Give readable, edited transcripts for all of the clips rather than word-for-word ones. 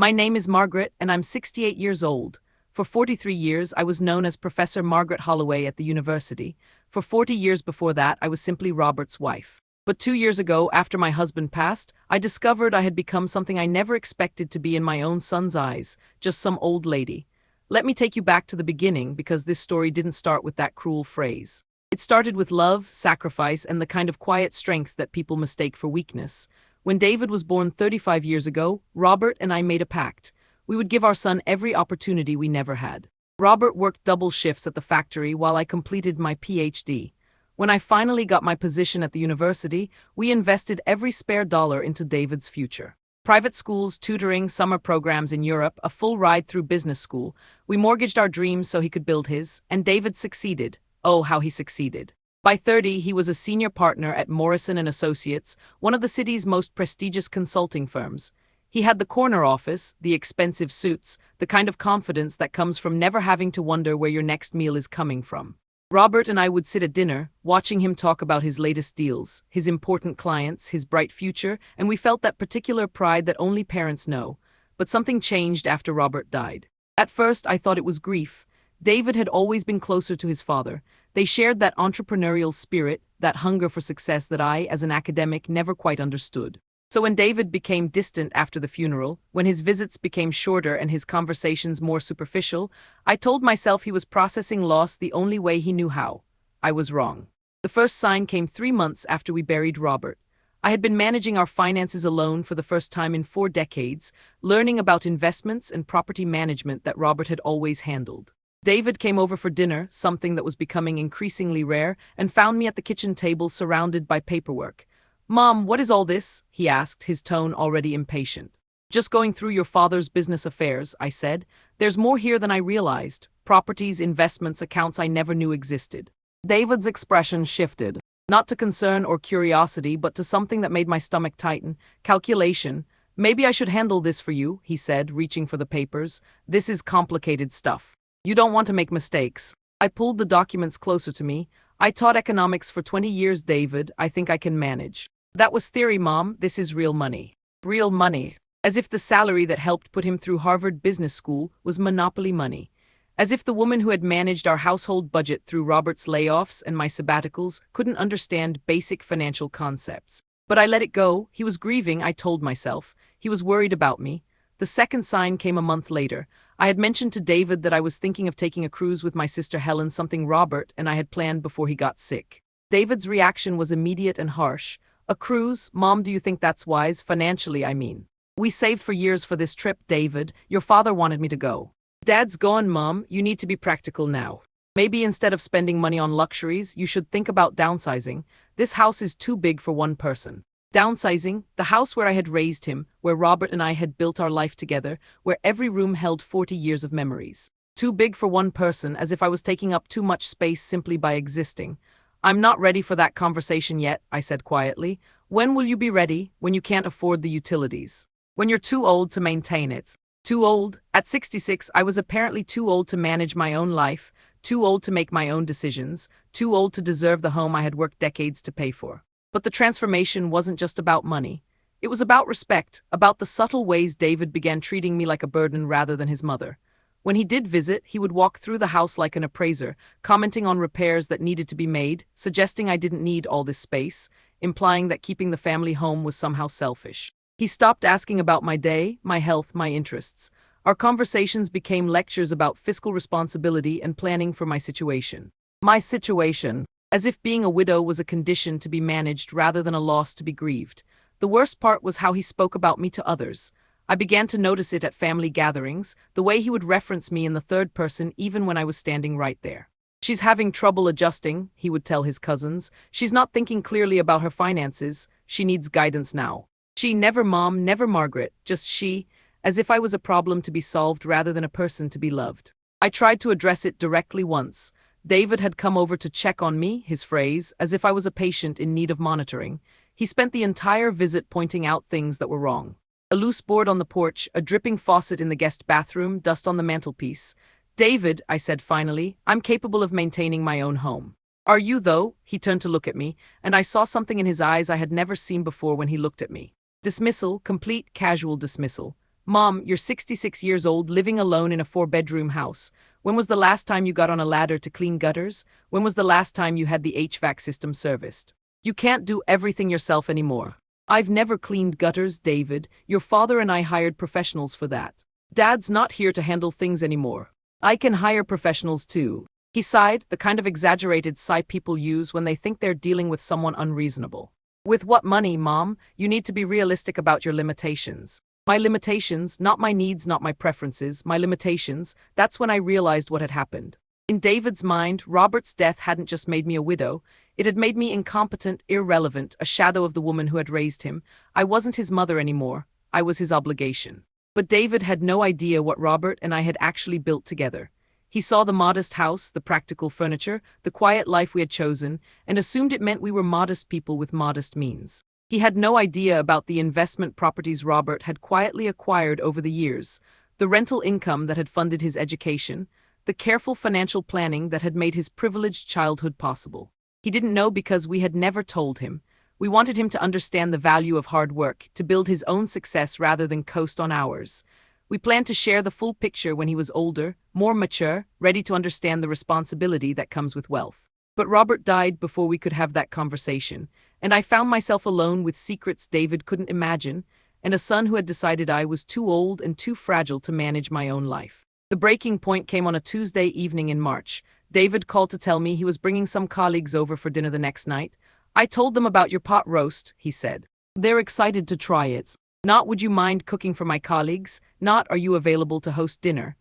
My name is Margaret, and I'm 68 years old. For 43 years, I was known as Professor Margaret Holloway at the university. For 40 years before that, I was simply Robert's wife. But 2 years ago, after my husband passed, I discovered I had become something I never expected to be in my own son's eyes, just some old lady. Let me take you back to the beginning, because this story didn't start with that cruel phrase. It started with love, sacrifice, and the kind of quiet strength that people mistake for weakness. When David was born 35 years ago, Robert and I made a pact. We would give our son every opportunity we never had. Robert worked double shifts at the factory while I completed my PhD. When I finally got my position at the university, we invested every spare dollar into David's future. Private schools, tutoring, summer programs in Europe, a full ride through business school. We mortgaged our dreams so he could build his, and David succeeded. Oh, how he succeeded. By 30, he was a senior partner at Morrison & Associates, one of the city's most prestigious consulting firms. He had the corner office, the expensive suits, the kind of confidence that comes from never having to wonder where your next meal is coming from. Robert and I would sit at dinner, watching him talk about his latest deals, his important clients, his bright future, and we felt that particular pride that only parents know. But something changed after Robert died. At first, I thought it was grief. David had always been closer to his father. They shared that entrepreneurial spirit, that hunger for success that I, as an academic, never quite understood. So when David became distant after the funeral, when his visits became shorter and his conversations more superficial, I told myself he was processing loss the only way he knew how. I was wrong. The first sign came 3 months after we buried Robert. I had been managing our finances alone for the first time in 4 decades, learning about investments and property management that Robert had always handled. David came over for dinner, something that was becoming increasingly rare, and found me at the kitchen table surrounded by paperwork. "Mom, what is all this?" he asked, his tone already impatient. "Just going through your father's business affairs," I said. "There's more here than I realized. Properties, investments, accounts I never knew existed." David's expression shifted, not to concern or curiosity, but to something that made my stomach tighten. "Calculation. Maybe I should handle this for you," he said, reaching for the papers. "This is complicated stuff. You don't want to make mistakes." I pulled the documents closer to me. "I taught economics for 20 years, David. I think I can manage." "That was theory, Mom. This is real money." Real money. As if the salary that helped put him through Harvard Business School was monopoly money. As if the woman who had managed our household budget through Robert's layoffs and my sabbaticals couldn't understand basic financial concepts. But I let it go. He was grieving, I told myself. He was worried about me. The second sign came a month later. I had mentioned to David that I was thinking of taking a cruise with my sister Helen, something Robert and I had planned before he got sick. David's reaction was immediate and harsh. "A cruise? Mom, do you think that's wise? Financially, I mean. We saved for years for this trip, David. Your father wanted me to go." "Dad's gone, Mom. You need to be practical now. Maybe instead of spending money on luxuries, you should think about downsizing. This house is too big for one person." Downsizing, the house where I had raised him, where Robert and I had built our life together, where every room held 40 years of memories. Too big for one person, as if I was taking up too much space simply by existing. "I'm not ready for that conversation yet," I said quietly. "When will you be ready? When you can't afford the utilities? When you're too old to maintain it?" Too old? At 66, I was apparently too old to manage my own life, too old to make my own decisions, too old to deserve the home I had worked decades to pay for. But the transformation wasn't just about money. It was about respect, about the subtle ways David began treating me like a burden rather than his mother. When he did visit, he would walk through the house like an appraiser, commenting on repairs that needed to be made, suggesting I didn't need all this space, implying that keeping the family home was somehow selfish. He stopped asking about my day, my health, my interests. Our conversations became lectures about fiscal responsibility and planning for my situation. My situation. As if being a widow was a condition to be managed rather than a loss to be grieved. The worst part was how he spoke about me to others. I began to notice it at family gatherings, the way he would reference me in the third person even when I was standing right there. "She's having trouble adjusting," he would tell his cousins. "She's not thinking clearly about her finances. She needs guidance now." She, never Mom, never Margaret, just she, as if I was a problem to be solved rather than a person to be loved. I tried to address it directly once. David had come over to check on me, his phrase, as if I was a patient in need of monitoring. He spent the entire visit pointing out things that were wrong. A loose board on the porch, a dripping faucet in the guest bathroom, dust on the mantelpiece. "David," I said finally, "I'm capable of maintaining my own home." "Are you, though?" He turned to look at me, and I saw something in his eyes I had never seen before when he looked at me. Dismissal, complete, casual dismissal. Mom, you're 66 years old, living alone in a 4-bedroom house. When was the last time you got on a ladder to clean gutters? When was the last time you had the HVAC system serviced? You can't do everything yourself anymore. I've never cleaned gutters, David. Your father and I hired professionals for that. Dad's not here to handle things anymore. I can hire professionals too. He sighed, the kind of exaggerated sigh people use when they think they're dealing with someone unreasonable. With what money, Mom? You need to be realistic about your limitations. My limitations, not my needs, not my preferences, my limitations. That's when I realized what had happened. In David's mind, Robert's death hadn't just made me a widow, it had made me incompetent, irrelevant, a shadow of the woman who had raised him. I wasn't his mother anymore, I was his obligation. But David had no idea what Robert and I had actually built together. He saw the modest house, the practical furniture, the quiet life we had chosen, and assumed it meant we were modest people with modest means. He had no idea about the investment properties Robert had quietly acquired over the years, the rental income that had funded his education, the careful financial planning that had made his privileged childhood possible. He didn't know because we had never told him. We wanted him to understand the value of hard work, to build his own success rather than coast on ours. We planned to share the full picture when he was older, more mature, ready to understand the responsibility that comes with wealth. But Robert died before we could have that conversation, and I found myself alone with secrets David couldn't imagine, and a son who had decided I was too old and too fragile to manage my own life. The breaking point came on a Tuesday evening in March. David called to tell me he was bringing some colleagues over for dinner the next night. I told them about your pot roast, he said. They're excited to try it. Not would you mind cooking for my colleagues, not are you available to host dinner.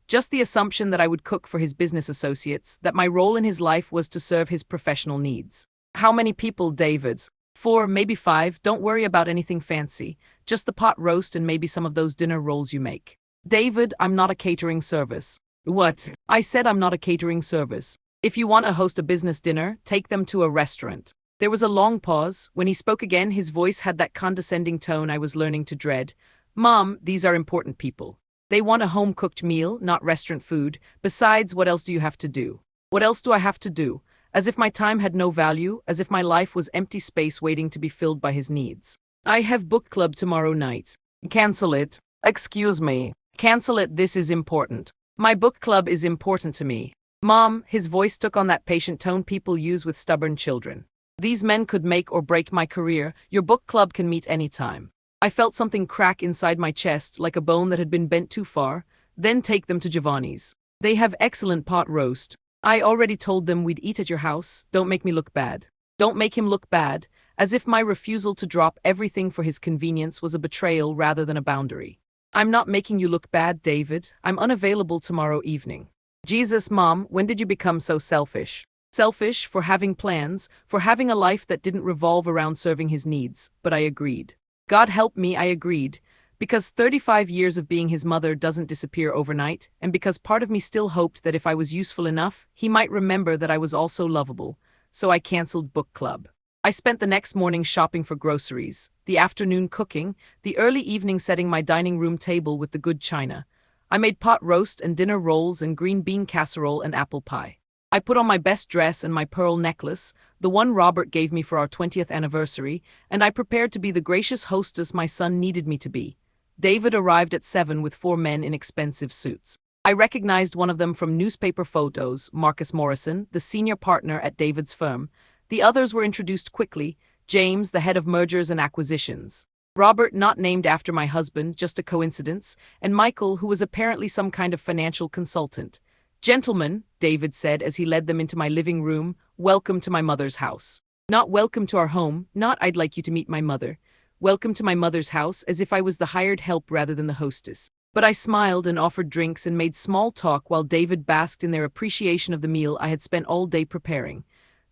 Just the assumption that I would cook for his business associates, that my role in his life was to serve his professional needs. How many people, David? 4, maybe 5, don't worry about anything fancy, just the pot roast and maybe some of those dinner rolls you make. David, I'm not a catering service. What? I said I'm not a catering service. If you want to host a business dinner, take them to a restaurant. There was a long pause. When he spoke again, his voice had that condescending tone I was learning to dread. Mom, these are important people. They want a home-cooked meal, not restaurant food. Besides, what else do you have to do? What else do I have to do? As if my time had no value, as if my life was empty space waiting to be filled by his needs. I have book club tomorrow night. Cancel it. Excuse me. Cancel it, this is important. My book club is important to me. Mom, his voice took on that patient tone people use with stubborn children. These men could make or break my career. Your book club can meet any time. I felt something crack inside my chest, like a bone that had been bent too far. Then take them to Giovanni's. They have excellent pot roast. I already told them we'd eat at your house. Don't make me look bad. Don't make him look bad, as if my refusal to drop everything for his convenience was a betrayal rather than a boundary. I'm not making you look bad, David. I'm unavailable tomorrow evening. Jesus, Mom, when did you become so selfish? Selfish for having plans, for having a life that didn't revolve around serving his needs, but I agreed. God help me, I agreed. Because 35 years of being his mother doesn't disappear overnight, and because part of me still hoped that if I was useful enough, he might remember that I was also lovable, so I canceled book club. I spent the next morning shopping for groceries, the afternoon cooking, the early evening setting my dining room table with the good china. I made pot roast and dinner rolls and green bean casserole and apple pie. I put on my best dress and my pearl necklace, the one Robert gave me for our 20th anniversary, and I prepared to be the gracious hostess my son needed me to be. David arrived at 7 with 4 men in expensive suits. I recognized one of them from newspaper photos, Marcus Morrison, the senior partner at David's firm. The others were introduced quickly, James, the head of mergers and acquisitions. Robert, not named after my husband, just a coincidence, and Michael, who was apparently some kind of financial consultant. Gentlemen, David said as he led them into my living room, welcome to my mother's house. Not welcome to our home, not I'd like you to meet my mother. Welcome to my mother's house, as if I was the hired help rather than the hostess. But I smiled and offered drinks and made small talk while David basked in their appreciation of the meal I had spent all day preparing.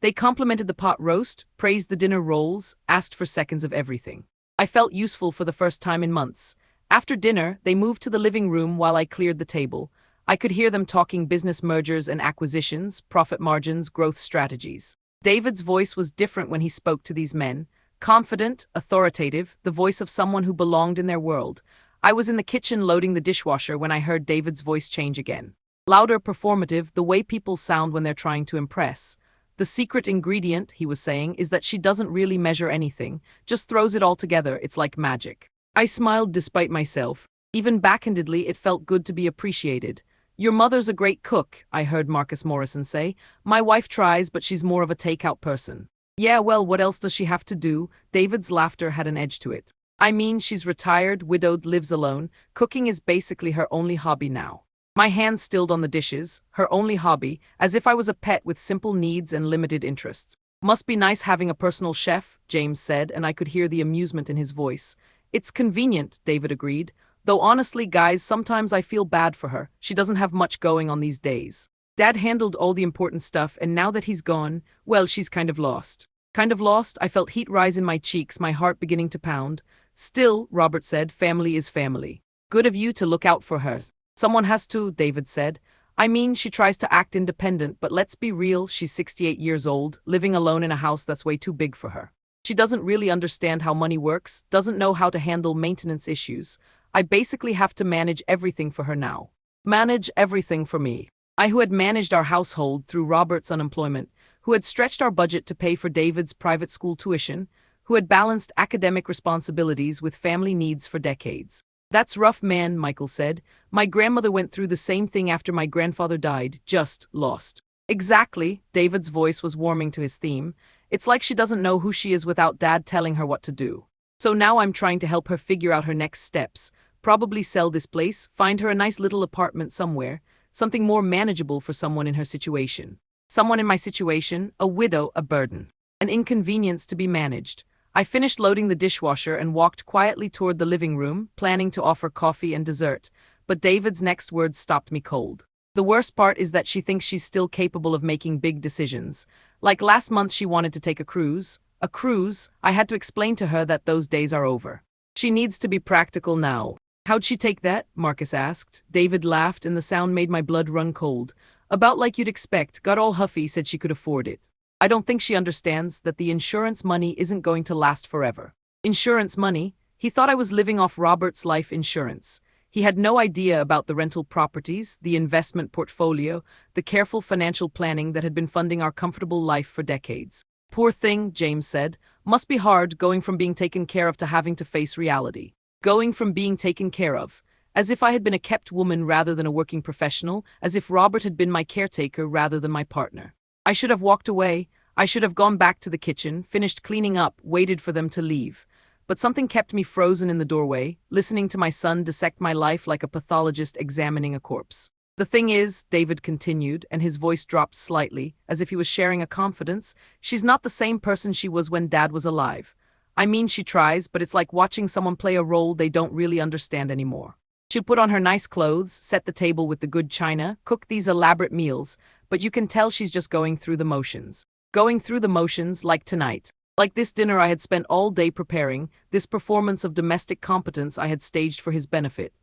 They complimented the pot roast, praised the dinner rolls, asked for seconds of everything. I felt useful for the first time in months. After dinner, they moved to the living room while I cleared the table. I could hear them talking business mergers and acquisitions, profit margins, growth strategies. David's voice was different when he spoke to these men. Confident, authoritative, the voice of someone who belonged in their world. I was in the kitchen loading the dishwasher when I heard David's voice change again. Louder, performative, the way people sound when they're trying to impress. The secret ingredient, he was saying, is that she doesn't really measure anything, just throws it all together, it's like magic. I smiled despite myself. Even backhandedly, it felt good to be appreciated. Your mother's a great cook, I heard Marcus Morrison say. My wife tries, but she's more of a takeout person. Yeah, well, what else does she have to do? David's laughter had an edge to it. I mean, she's retired, widowed, lives alone. Cooking is basically her only hobby now. My hands stilled on the dishes, her only hobby, as if I was a pet with simple needs and limited interests. Must be nice having a personal chef, James said, and I could hear the amusement in his voice. It's convenient, David agreed. Though honestly, guys, sometimes I feel bad for her. She doesn't have much going on these days. Dad handled all the important stuff, and now that he's gone, well, she's kind of lost. Kind of lost? I felt heat rise in my cheeks, my heart beginning to pound. Still, Robert said, family is family. Good of you to look out for her. Someone has to, David said. I mean, she tries to act independent, but let's be real, she's 68 years old, living alone in a house that's way too big for her. She doesn't really understand how money works, doesn't know how to handle maintenance issues. I basically have to manage everything for her now. Manage everything for me. I, who had managed our household through Robert's unemployment, who had stretched our budget to pay for David's private school tuition, who had balanced academic responsibilities with family needs for decades. That's rough, man, Michael said. My grandmother went through the same thing after my grandfather died, just lost. Exactly, David's voice was warming to his theme. It's like she doesn't know who she is without Dad telling her what to do. So now I'm trying to help her figure out her next steps, probably sell this place, find her a nice little apartment somewhere, something more manageable for someone in her situation. Someone in my situation, a widow, a burden, an inconvenience to be managed. I finished loading the dishwasher and walked quietly toward the living room, planning to offer coffee and dessert, but David's next words stopped me cold. The worst part is that she thinks she's still capable of making big decisions. Like last month she wanted to take a cruise. A cruise? I had to explain to her that those days are over. She needs to be practical now. How'd she take that? Marcus asked. David laughed and the sound made my blood run cold. About like you'd expect, got all huffy, said she could afford it. I don't think she understands that the insurance money isn't going to last forever. Insurance money? He thought I was living off Robert's life insurance. He had no idea about the rental properties, the investment portfolio, the careful financial planning that had been funding our comfortable life for decades. Poor thing, James said. Must be hard going from being taken care of to having to face reality. Going from being taken care of. As if I had been a kept woman rather than a working professional, as if Robert had been my caretaker rather than my partner. I should have walked away. I should have gone back to the kitchen, finished cleaning up, waited for them to leave. But something kept me frozen in the doorway, listening to my son dissect my life like a pathologist examining a corpse. The thing is, David continued, and his voice dropped slightly, as if he was sharing a confidence, she's not the same person she was when Dad was alive. I mean, she tries, but it's like watching someone play a role they don't really understand anymore. She'll put on her nice clothes, set the table with the good china, cook these elaborate meals, but you can tell she's just going through the motions. Going through the motions like tonight. Like this dinner I had spent all day preparing, this performance of domestic competence I had staged for his benefit.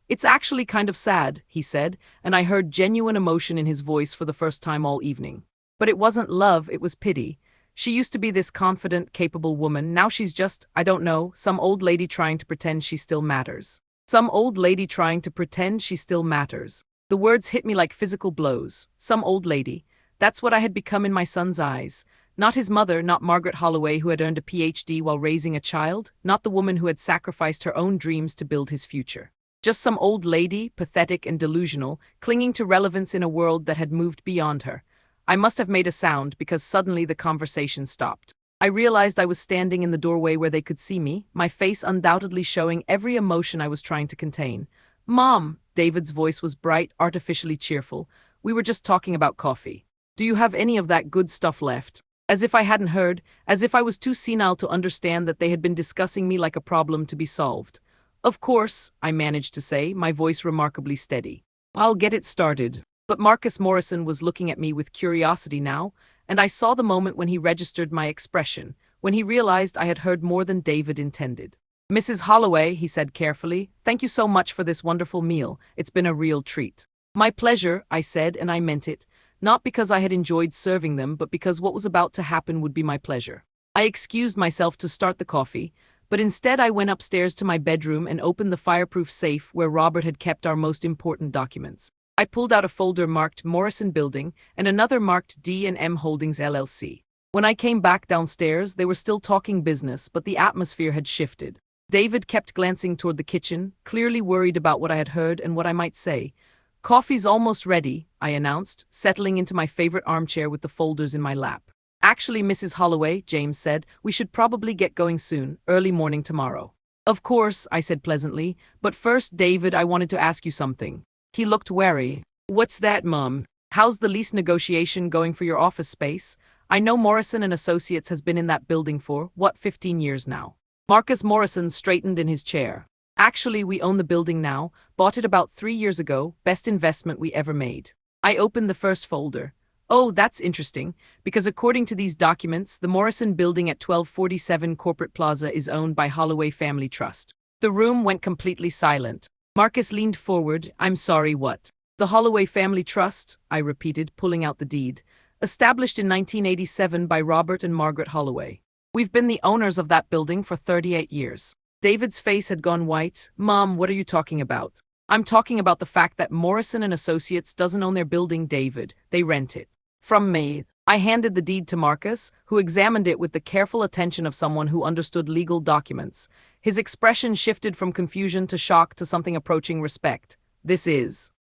It's actually kind of sad, he said, and I heard genuine emotion in his voice for the first time all evening. But it wasn't love, it was pity. She used to be this confident, capable woman, now she's just, I don't know, some old lady trying to pretend she still matters. Some old lady trying to pretend she still matters. The words hit me like physical blows. Some old lady. That's what I had become in my son's eyes. Not his mother, not Margaret Holloway who had earned a PhD while raising a child, not the woman who had sacrificed her own dreams to build his future. Just some old lady, pathetic and delusional, clinging to relevance in a world that had moved beyond her. I must have made a sound because suddenly the conversation stopped. I realized I was standing in the doorway where they could see me, my face undoubtedly showing every emotion I was trying to contain. Mom, David's voice was bright, artificially cheerful. We were just talking about coffee. Do you have any of that good stuff left? As if I hadn't heard, as if I was too senile to understand that they had been discussing me like a problem to be solved. Of course, I managed to say, my voice remarkably steady. I'll get it started. But Marcus Morrison was looking at me with curiosity now, and I saw the moment when he registered my expression, when he realized I had heard more than David intended. Mrs. Holloway, he said carefully, thank you so much for this wonderful meal. It's been a real treat. My pleasure, I said, and I meant it. Not because I had enjoyed serving them, but because what was about to happen would be my pleasure. I excused myself to start the coffee, but instead I went upstairs to my bedroom and opened the fireproof safe where Robert had kept our most important documents. I pulled out a folder marked Morrison Building and another marked D&M Holdings LLC. When I came back downstairs, they were still talking business, but the atmosphere had shifted. David kept glancing toward the kitchen, clearly worried about what I had heard and what I might say. Coffee's almost ready, I announced, settling into my favorite armchair with the folders in my lap. Actually, Mrs. Holloway, James said, we should probably get going soon, early morning tomorrow. Of course, I said pleasantly, but first, David, I wanted to ask you something. He looked wary. What's that, Mum? How's the lease negotiation going for your office space? I know Morrison and Associates has been in that building for, 15 years now? Marcus Morrison straightened in his chair. Actually, we own the building now, bought it about 3 years ago, best investment we ever made. I opened the first folder. Oh, that's interesting, because according to these documents, the Morrison building at 1247 Corporate Plaza is owned by Holloway Family Trust. The room went completely silent. Marcus leaned forward. I'm sorry, what? The Holloway Family Trust, I repeated, pulling out the deed. Established in 1987 by Robert and Margaret Holloway. We've been the owners of that building for 38 years. David's face had gone white. Mom, what are you talking about? I'm talking about the fact that Morrison and Associates doesn't own their building, David. They rent it. From me. I handed the deed to Marcus, who examined it with the careful attention of someone who understood legal documents. His expression shifted from confusion to shock to something approaching respect. This is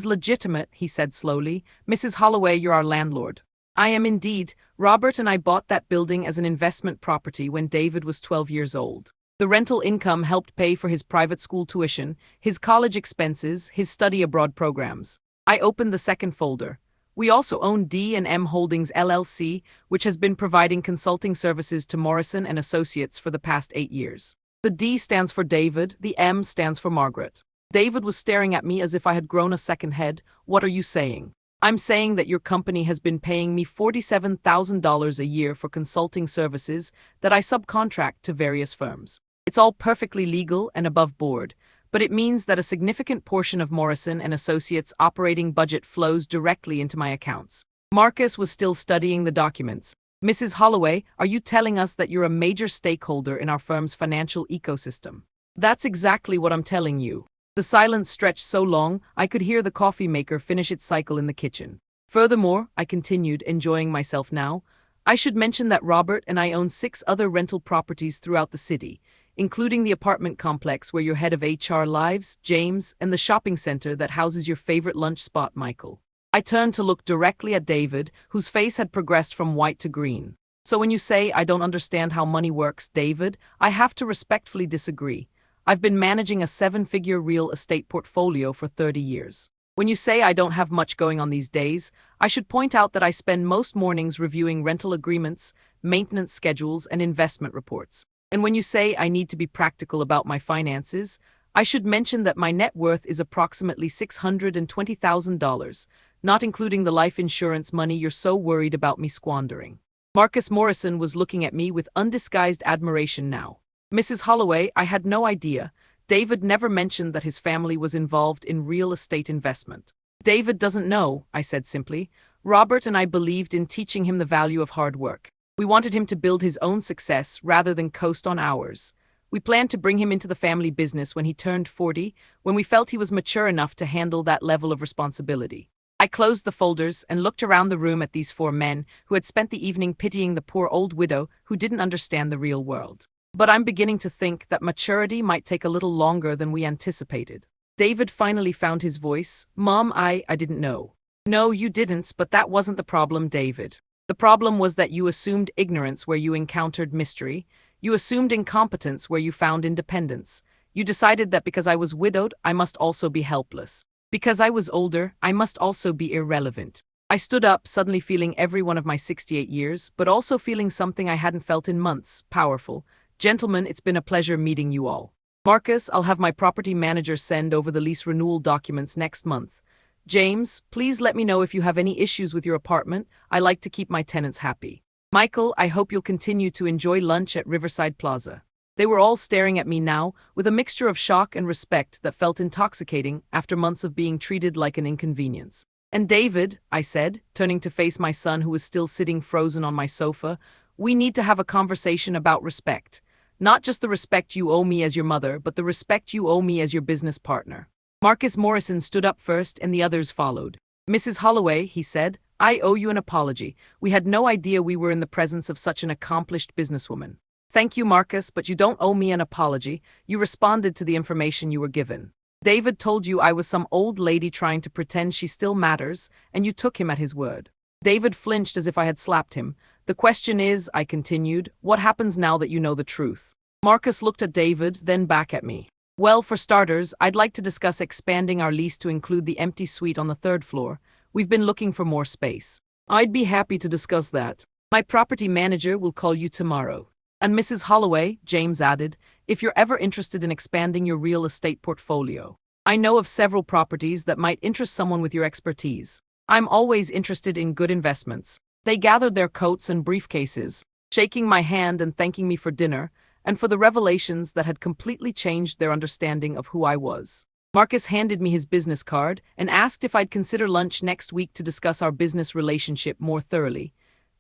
legitimate, he said slowly. Mrs. Holloway, you're our landlord. I am indeed. Robert and I bought that building as an investment property when David was 12 years old. The rental income helped pay for his private school tuition, his college expenses, his study abroad programs. I opened the second folder. We also own D&M Holdings LLC, which has been providing consulting services to Morrison and Associates for the past 8 years. The D stands for David, the M stands for Margaret. David was staring at me as if I had grown a second head. What are you saying? I'm saying that your company has been paying me $47,000 a year for consulting services that I subcontract to various firms. It's all perfectly legal and above board, but it means that a significant portion of Morrison and Associates' operating budget flows directly into my accounts. Marcus was still studying the documents. Mrs. Holloway, are you telling us that you're a major stakeholder in our firm's financial ecosystem? That's exactly what I'm telling you. The silence stretched so long, I could hear the coffee maker finish its cycle in the kitchen. Furthermore, I continued, enjoying myself now, I should mention that Robert and I own 6 other rental properties throughout the city, including the apartment complex where your head of HR lives, James, and the shopping center that houses your favorite lunch spot, Michael. I turned to look directly at David, whose face had progressed from white to green. So when you say I don't understand how money works, David, I have to respectfully disagree. I've been managing a 7-figure real estate portfolio for 30 years. When you say I don't have much going on these days, I should point out that I spend most mornings reviewing rental agreements, maintenance schedules, and investment reports. And when you say I need to be practical about my finances, I should mention that my net worth is approximately $620,000, not including the life insurance money you're so worried about me squandering. Marcus Morrison was looking at me with undisguised admiration now. Mrs. Holloway, I had no idea. David never mentioned that his family was involved in real estate investment. David doesn't know, I said simply. Robert and I believed in teaching him the value of hard work. We wanted him to build his own success rather than coast on ours. We planned to bring him into the family business when he turned 40, when we felt he was mature enough to handle that level of responsibility. I closed the folders and looked around the room at these 4 men who had spent the evening pitying the poor old widow who didn't understand the real world. But I'm beginning to think that maturity might take a little longer than we anticipated. David finally found his voice. Mom, I didn't know. No, you didn't, but that wasn't the problem, David. The problem was that you assumed ignorance where you encountered mystery. You assumed incompetence where you found independence. You decided that because I was widowed, I must also be helpless. Because I was older, I must also be irrelevant. I stood up, suddenly feeling every one of my 68 years, but also feeling something I hadn't felt in months, powerful. Gentlemen, it's been a pleasure meeting you all. Marcus, I'll have my property manager send over the lease renewal documents next month. James, please let me know if you have any issues with your apartment. I like to keep my tenants happy. Michael, I hope you'll continue to enjoy lunch at Riverside Plaza. They were all staring at me now, with a mixture of shock and respect that felt intoxicating after months of being treated like an inconvenience. And David, I said, turning to face my son who was still sitting frozen on my sofa, we need to have a conversation about respect. Not just the respect you owe me as your mother, but the respect you owe me as your business partner. Marcus Morrison stood up first and the others followed. Mrs. Holloway, he said, I owe you an apology. We had no idea we were in the presence of such an accomplished businesswoman. Thank you, Marcus, but you don't owe me an apology. You responded to the information you were given. David told you I was some old lady trying to pretend she still matters, and you took him at his word. David flinched as if I had slapped him. The question is, I continued, what happens now that you know the truth? Marcus looked at David, then back at me. Well, for starters, I'd like to discuss expanding our lease to include the empty suite on the third floor. We've been looking for more space. I'd be happy to discuss that. My property manager will call you tomorrow. And Mrs. Holloway, James added, if you're ever interested in expanding your real estate portfolio. I know of several properties that might interest someone with your expertise. I'm always interested in good investments. They gathered their coats and briefcases, shaking my hand and thanking me for dinner, and for the revelations that had completely changed their understanding of who I was. Marcus handed me his business card and asked if I'd consider lunch next week to discuss our business relationship more thoroughly.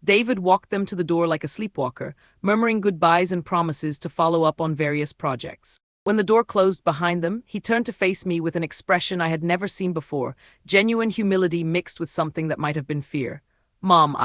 David walked them to the door like a sleepwalker, murmuring goodbyes and promises to follow up on various projects. When the door closed behind them, he turned to face me with an expression I had never seen before, genuine humility mixed with something that might have been fear. Mom,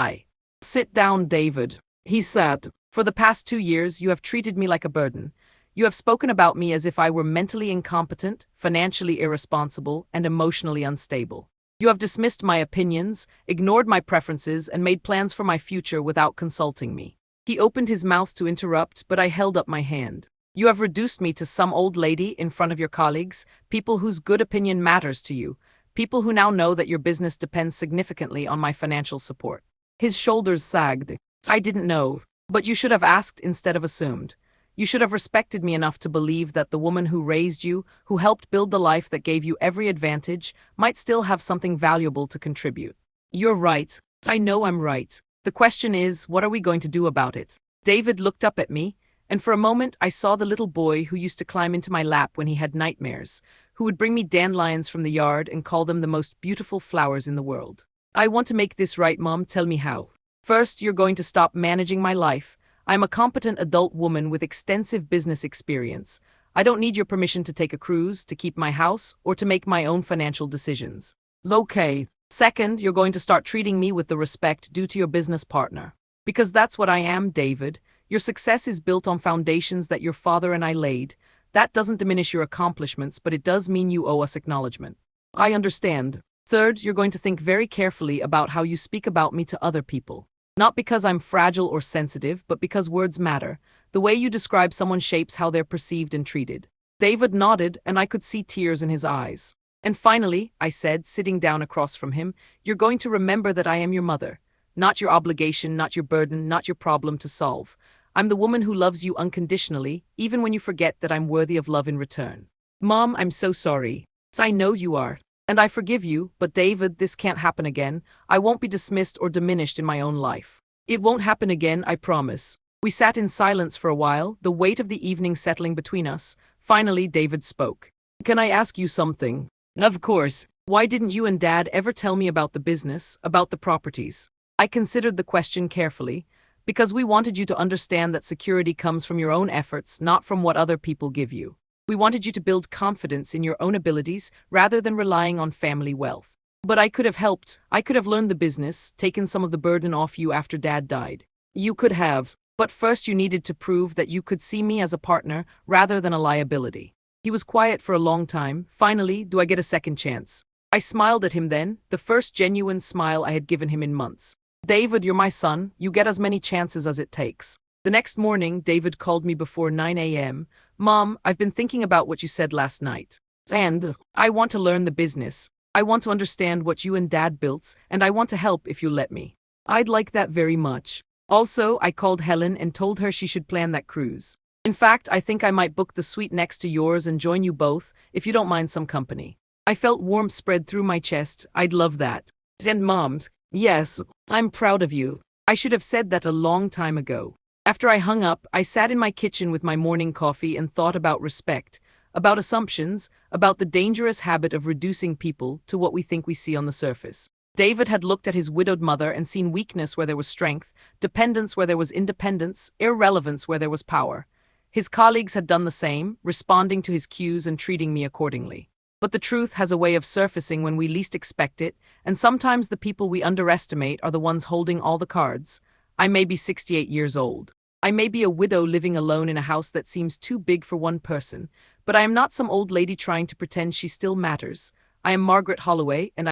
Sit down, David. He said. For the past 2 years, you have treated me like a burden. You have spoken about me as if I were mentally incompetent, financially irresponsible, and emotionally unstable. You have dismissed my opinions, ignored my preferences, and made plans for my future without consulting me. He opened his mouth to interrupt, but I held up my hand. You have reduced me to some old lady in front of your colleagues, people whose good opinion matters to you, people who now know that your business depends significantly on my financial support. His shoulders sagged. I didn't know. But you should have asked instead of assumed. You should have respected me enough to believe that the woman who raised you, who helped build the life that gave you every advantage, might still have something valuable to contribute. You're right. I know I'm right. The question is, what are we going to do about it? David looked up at me, and for a moment I saw the little boy who used to climb into my lap when he had nightmares, who would bring me dandelions from the yard and call them the most beautiful flowers in the world. I want to make this right, Mom. Tell me how. First, you're going to stop managing my life. I'm a competent adult woman with extensive business experience. I don't need your permission to take a cruise, to keep my house, or to make my own financial decisions. Okay. Second, you're going to start treating me with the respect due to your business partner. Because that's what I am, David. Your success is built on foundations that your father and I laid. That doesn't diminish your accomplishments, but it does mean you owe us acknowledgement. I understand. Third, you're going to think very carefully about how you speak about me to other people. Not because I'm fragile or sensitive, but because words matter. The way you describe someone shapes how they're perceived and treated. David nodded, and I could see tears in his eyes. And finally, I said, sitting down across from him, you're going to remember that I am your mother. Not your obligation, not your burden, not your problem to solve. I'm the woman who loves you unconditionally, even when you forget that I'm worthy of love in return. Mom, I'm so sorry. I know you are. And I forgive you, but David, this can't happen again. I won't be dismissed or diminished in my own life. It won't happen again, I promise. We sat in silence for a while, the weight of the evening settling between us. Finally, David spoke. Can I ask you something? Of course. Why didn't you and Dad ever tell me about the business, about the properties? I considered the question carefully, because we wanted you to understand that security comes from your own efforts, not from what other people give you. We wanted you to build confidence in your own abilities rather than relying on family wealth. But I could have helped. I could have learned the business, taken some of the burden off you after Dad died. You could have. But first you needed to prove that you could see me as a partner rather than a liability. He was quiet for a long time. Finally, do I get a second chance? I smiled at him then, the first genuine smile I had given him in months. David, you're my son. You get as many chances as it takes. The next morning, David called me before 9 a.m. Mom, I've been thinking about what you said last night. And I want to learn the business. I want to understand what you and Dad built, and I want to help if you let me. I'd like that very much. Also, I called Helen and told her she should plan that cruise. In fact, I think I might book the suite next to yours and join you both, if you don't mind some company. I felt warmth spread through my chest. I'd love that. And Mom, yes, I'm proud of you. I should have said that a long time ago. After I hung up, I sat in my kitchen with my morning coffee and thought about respect, about assumptions, about the dangerous habit of reducing people to what we think we see on the surface. David had looked at his widowed mother and seen weakness where there was strength, dependence where there was independence, irrelevance where there was power. His colleagues had done the same, responding to his cues and treating me accordingly. But the truth has a way of surfacing when we least expect it, and sometimes the people we underestimate are the ones holding all the cards. I may be 68 years old, I may be a widow living alone in a house that seems too big for one person, but I am not some old lady trying to pretend she still matters. I am Margaret Holloway, and